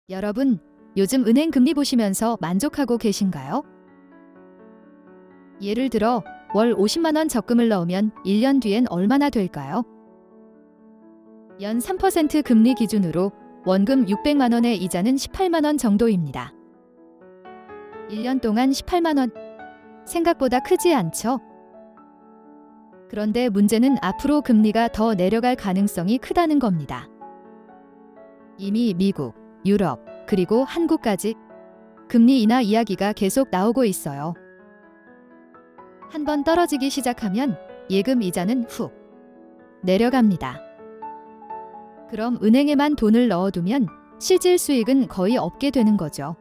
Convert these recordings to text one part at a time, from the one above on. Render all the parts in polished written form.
여러분, 요즘 은행 금리 보시면서 만족하고 계신가요? 예를 들어 월 50만 원 적금을 넣으면 1년 뒤엔 얼마나 될까요? 연 3% 금리 기준으로 원금 600만 원의 이자는 18만 원 정도입니다. 1년 동안 18만 원. 생각보다 크지 않죠? 그런데 문제는 앞으로 금리가 더 내려갈 가능성이 크다는 겁니다. 이미 미국, 유럽, 그리고 한국까지 금리 인하 이야기가 계속 나오고 있어요. 한번 떨어지기 시작하면 예금 이자는 훅 내려갑니다. 그럼 은행에만 돈을 넣어두면 실질 수익은 거의 없게 되는 거죠.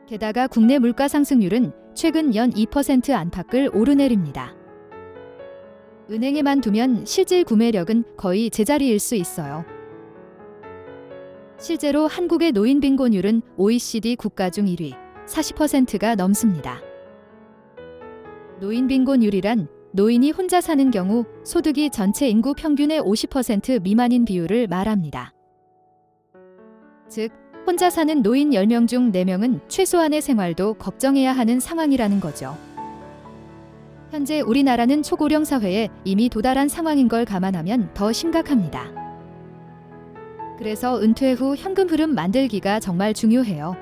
게다가 국내 물가 상승률은 최근 연 2% 안팎을 오르내립니다. 은행에만 두면 실질 구매력은 거의 제자리일 수 있어요. 실제로 한국의 노인 빈곤율은 OECD 국가 중 1위, 40%가 넘습니다. 노인 빈곤율이란 노인이 혼자 사는 경우 소득이 전체 인구 평균의 50% 미만인 비율을 말합니다. 즉, 혼자 사는 노인 10명 중 4명은 최소한의 생활도 걱정해야 하는 상황이라는 거죠. 현재 우리나라는 초고령 사회에 이미 도달한 상황인 걸 감안하면 더 심각합니다. 그래서 은퇴 후 현금 흐름 만들기가 정말 중요해요.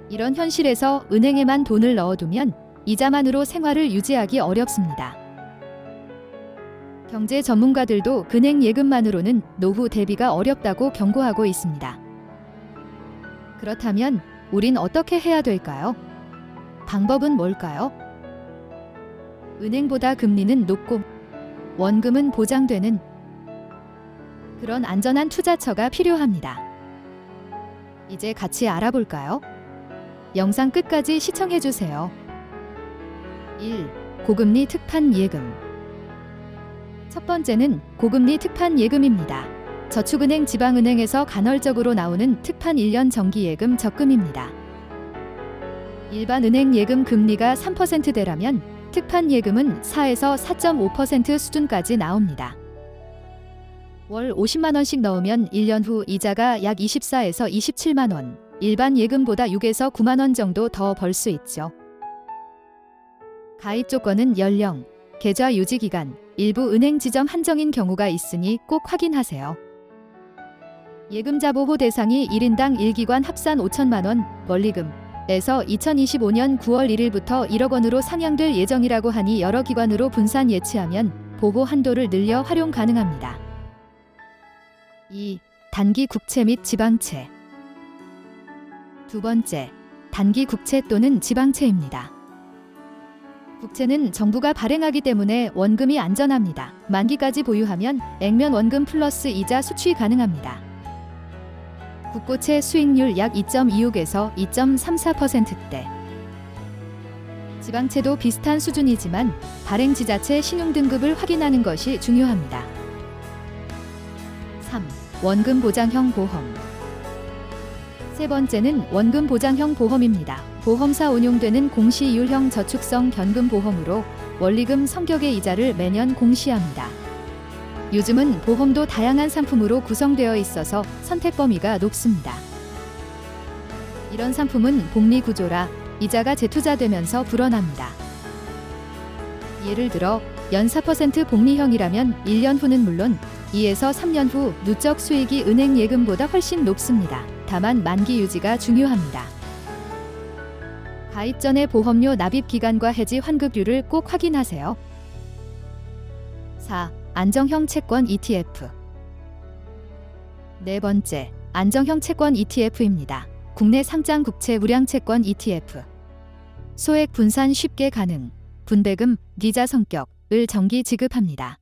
이런 현실에서 은행에만 돈을 넣어두면 이자만으로 생활을 유지하기 어렵습니다. 경제 전문가들도 은행 예금만으로는 노후 대비가 어렵다고 경고하고 있습니다. 그렇다면 우린 어떻게 해야 될까요? 방법은 뭘까요? 은행보다 금리는 높고 원금은 보장되는 그런 안전한 투자처가 필요합니다. 이제 같이 알아볼까요? 영상 끝까지 시청해주세요. 1. 고금리 특판 예금. 첫 번째는 고금리 특판 예금입니다. 저축은행 지방은행에서 간헐적으로 나오는 특판 1년 정기예금 적금입니다. 일반 은행 예금 금리가 3%대라면 특판 예금은 4에서 4.5% 수준까지 나옵니다. 월 50만 원씩 넣으면 1년 후 이자가 약 24에서 27만 원, 일반 예금보다 6에서 9만 원 정도 더 벌 수 있죠. 가입 조건은 연령, 계좌 유지 기간, 일부 은행 지점 한정인 경우가 있으니 꼭 확인하세요. 예금자 보호 대상이 1인당 1기관 합산 5천만 원, 원리금에서 2025년 9월 1일부터 1억 원으로 상향될 예정이라고 하니 여러 기관으로 분산 예치하면 보호 한도를 늘려 활용 가능합니다. 2. 단기 국채 및 지방채. 두 번째, 단기 국채 또는 지방채입니다. 국채는 정부가 발행하기 때문에 원금이 안전합니다. 만기까지 보유하면 액면 원금 플러스 이자 수취 가능합니다. 국고채 수익률 약 2.26에서 2.34%대. 지방채도 비슷한 수준이지만 발행 지자체 신용등급을 확인하는 것이 중요합니다. 3. 원금 보장형 보험. 세 번째는 원금 보장형 보험입니다. 보험사 운용되는 공시이율형 저축성 현금 보험으로 원리금 성격의 이자를 매년 공시합니다. 요즘은 보험도 다양한 상품으로 구성되어 있어서 선택 범위가 높습니다. 이런 상품은 복리 구조라 이자가 재투자되면서 불어납니다. 예를 들어 연 4% 복리형이라면 1년 후는 물론 2에서 3년 후 누적 수익이 은행 예금보다 훨씬 높습니다. 다만 만기 유지가 중요합니다. 가입 전에 보험료 납입 기간과 해지 환급률을 꼭 확인하세요. 4. 안정형 채권 ETF. 네 번째, 안정형 채권 ETF입니다. 국내 상장 국채 우량 채권 ETF. 소액 분산 쉽게 가능, 분배금, 이자 성격을 정기 지급합니다.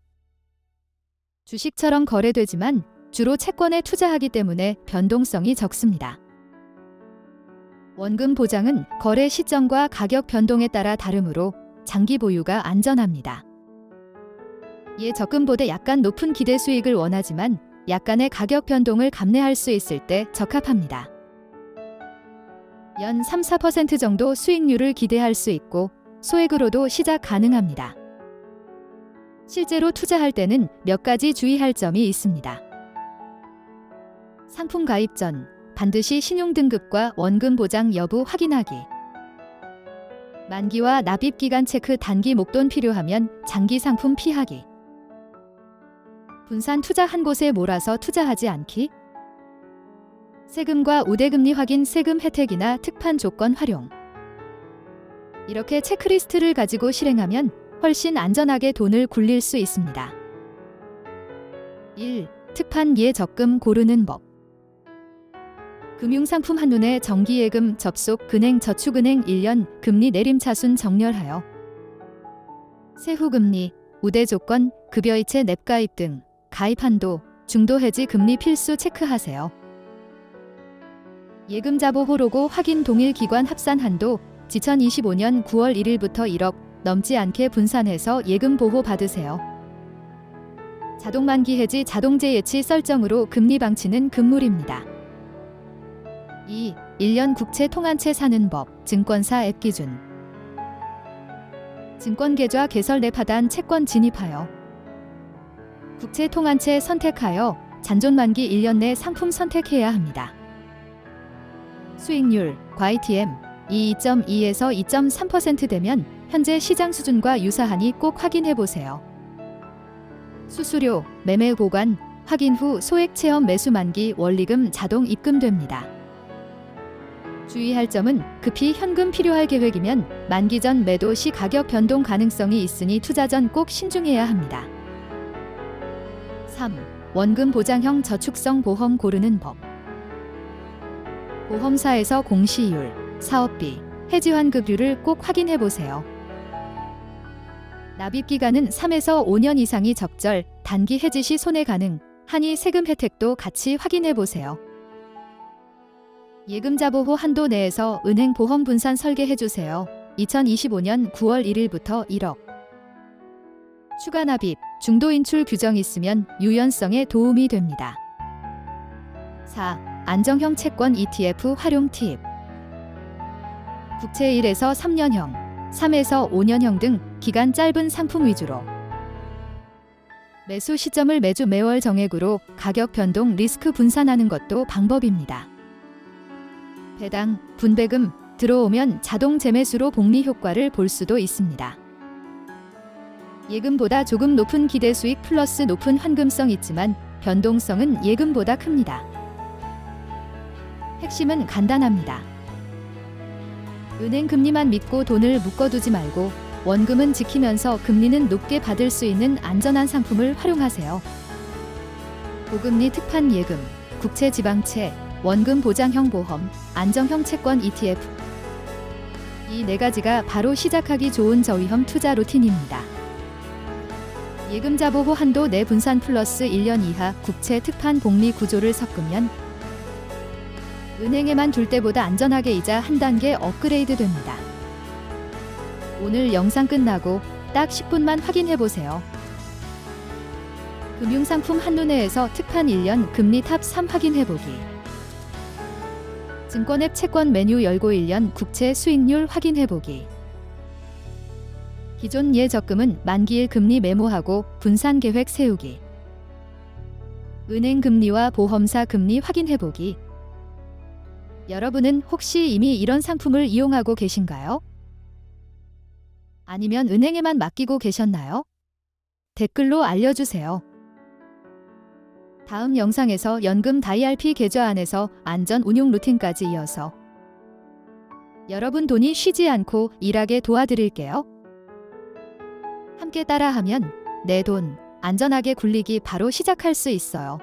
주식처럼 거래되지만 주로 채권에 투자하기 때문에 변동성이 적습니다. 원금 보장은 거래 시점과 가격 변동에 따라 다르므로 장기 보유가 안전합니다. 예 적금보다 약간 높은 기대 수익을 원하지만 약간의 가격 변동을 감내할 수 있을 때 적합합니다. 연 3-4% 정도 수익률을 기대할 수 있고 소액으로도 시작 가능합니다. 실제로 투자할 때는 몇 가지 주의할 점이 있습니다. 상품 가입 전 반드시 신용등급과 원금 보장 여부 확인하기. 만기와 납입기간 체크. 단기 목돈 필요하면 장기 상품 피하기. 분산 투자 한 곳에 몰아서 투자하지 않기. 세금과 우대금리 확인. 세금 혜택이나 특판 조건 활용. 이렇게 체크리스트를 가지고 실행하면 훨씬 안전하게 돈을 굴릴 수 있습니다. 1. 특판 예적금 고르는 법. 금융상품 한눈에 정기예금 접속. 은행 저축은행 1년 금리 내림 차순 정렬하여 세후금리, 우대조건, 급여이체 냅가입 등 가입 한도, 중도 해지 금리 필수 체크하세요. 예금자보호 로고 확인. 동일 기관 합산 한도 2025년 9월 1일부터 1억 넘지 않게 분산해서 예금 보호 받으세요. 자동 만기 해지. 자동제 예치 설정으로 금리 방치는 금물입니다. 2. 1년 국채 통한채 사는 법. 증권사 앱 기준. 증권계좌 개설 내 하단 채권 진입하여 국채 통한채 선택하여 잔존 만기 1년 내 상품 선택해야 합니다. 수익률, 과이TM 2.2에서 2.3% 되면 현재 시장 수준과 유사하니 꼭 확인해 보세요. 수수료, 매매 보관, 확인 후 소액 체험 매수 만기 원리금 자동 입금됩니다. 주의할 점은 급히 현금 필요할 계획이면 만기 전 매도 시 가격 변동 가능성이 있으니 투자 전 꼭 신중해야 합니다. 3. 원금 보장형 저축성 보험 고르는 법. 보험사에서 공시율, 사업비, 해지 환급률을 꼭 확인해 보세요. 납입 기간은 3에서 5년 이상이 적절, 단기 해지 시 손해 가능, 하니 세금 혜택도 같이 확인해 보세요. 예금자보호 한도 내에서 은행 보험 분산 설계해 주세요. 2025년 9월 1일부터 1억. 추가 납입, 중도 인출 규정 있으면 유연성에 도움이 됩니다. 4. 안정형 채권 ETF 활용 팁. 국채 1에서 3년형, 3에서 5년형 등 기간 짧은 상품 위주로. 매수 시점을 매주 매월 정액으로 가격 변동 리스크 분산하는 것도 방법입니다. 배당, 분배금 들어오면 자동 재매수로 복리 효과를 볼 수도 있습니다. 예금보다 조금 높은 기대 수익 플러스 높은 환금성 있지만 변동성은 예금보다 큽니다. 핵심은 간단합니다. 은행 금리만 믿고 돈을 묶어두지 말고 원금은 지키면서 금리는 높게 받을 수 있는 안전한 상품을 활용하세요. 고금리 특판 예금, 국채 지방채, 원금 보장형 보험, 안정형 채권 ETF. 이 4가지가 바로 시작하기 좋은 저위험 투자 루틴입니다. 예금자보호 한도 내 분산 플러스 1년 이하 국채 특판 복리 구조를 섞으면 은행에만 둘 때보다 안전하게 이자 한 단계 업그레이드 됩니다. 오늘 영상 끝나고 딱 10분만 확인해 보세요. 금융상품 한눈에에서 특판 1년 금리 탑 3 확인해 보기. 증권앱 채권 메뉴 열고 1년 국채 수익률 확인해 보기. 기존 예적금은 만기일 금리 메모하고 분산 계획 세우기. 은행 금리와 보험사 금리 확인해 보기. 여러분은 혹시 이미 이런 상품을 이용하고 계신가요? 아니면 은행에만 맡기고 계셨나요? 댓글로 알려주세요. 다음 영상에서 연금 다이알피 계좌 안에서 안전 운용 루틴까지 이어서 여러분 돈이 쉬지 않고 일하게 도와드릴게요. 함께 따라하면 내 돈 안전하게 굴리기 바로 시작할 수 있어요.